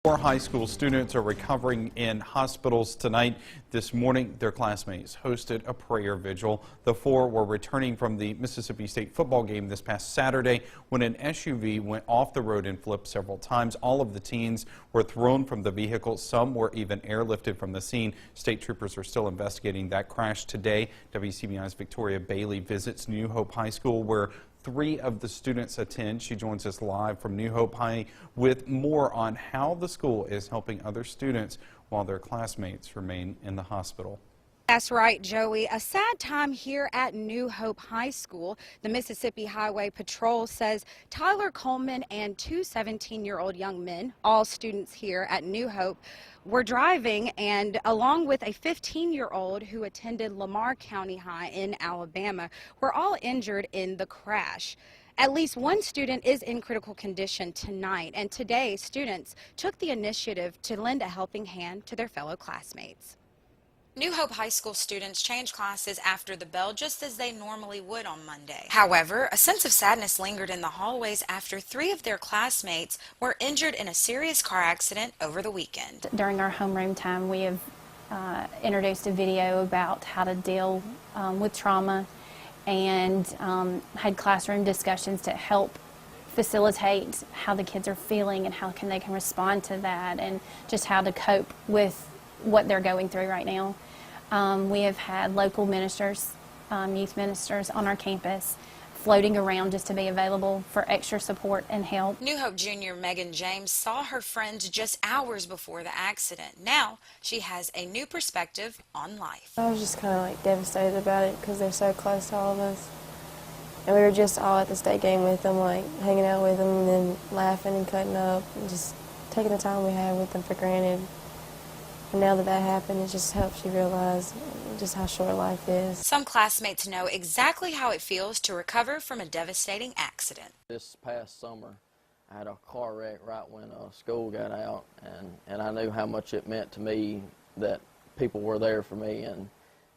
Four high school students are recovering in hospitals tonight. This morning, their classmates hosted a prayer vigil. The four were returning from the Mississippi State football game this past Saturday when an SUV went off the road and flipped several times. All of the teens were thrown from the vehicle. Some were even airlifted from the scene. State troopers are still investigating that crash today. WCBI's Victoria Bailey visits New Hope High School, where three of the students attend. She joins us live from New Hope High with more on how the school is helping other students while their classmates remain in the hospital. That's right, Joey. A sad time here at New Hope High School. The Mississippi Highway Patrol says Tyler Coleman and two 17-year-old young men, all students here at New Hope, were driving, and along with a 15-year-old who attended Lamar County High in Alabama, were all injured in the crash. At least one student is in critical condition tonight, and today students took the initiative to lend a helping hand to their fellow classmates. New Hope High School students changed classes after the bell just as they normally would on Monday. However, a sense of sadness lingered in the hallways after three of their classmates were injured in a serious car accident over the weekend. During our homeroom time, we have introduced a video about how to deal with trauma and had classroom discussions to help facilitate how the kids are feeling and how they can respond to that, and just how to cope with what they're going through right now. We have had local ministers, youth ministers on our campus floating around just to be available for extra support and help. New Hope Junior Megan James saw her friends just hours before the accident. Now she has a new perspective on life. I was just kind of like devastated about it because they're so close to all of us. And we were just all at the state game with them, like hanging out with them and then laughing and cutting up and just taking the time we had with them for granted. And now that that happened, it just helps you realize just how short life is. Some classmates know exactly how it feels to recover from a devastating accident. This past summer, I had a car wreck right when school got out, and I knew how much it meant to me that people were there for me, and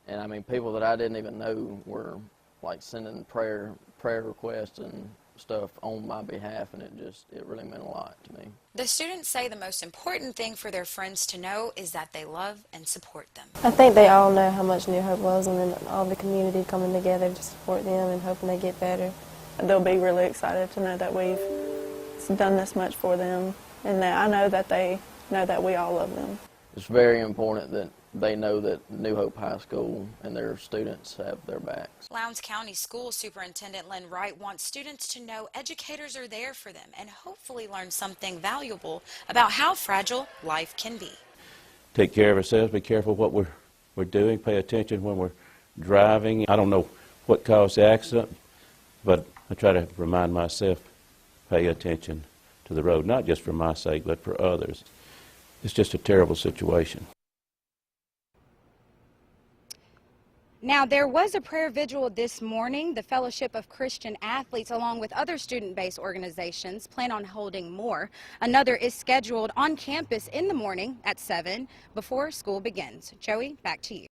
I mean, people that I didn't even know were like sending prayer requests and stuff on my behalf, and it really meant a lot to me. The students say the most important thing for their friends to know is that they love and support them. I think they all know how much New Hope loves them, and all the community coming together to support them and hoping they get better. They'll be really excited to know that we've done this much for them, and that I know that they know that we all love them. It's very important that they know that New Hope High School and their students have their backs. Lowndes County School Superintendent Lynn Wright wants students to know educators are there for them and hopefully learn something valuable about how fragile life can be. Take care of ourselves, be careful what we're doing, pay attention when we're driving. I don't know what caused the accident, but I try to remind myself, pay attention to the road, not just for my sake, but for others. It's just a terrible situation. Now, there was a prayer vigil this morning. The Fellowship of Christian Athletes, along with other student-based organizations, plan on holding more. Another is scheduled on campus in the morning at 7 before school begins. Joey, back to you.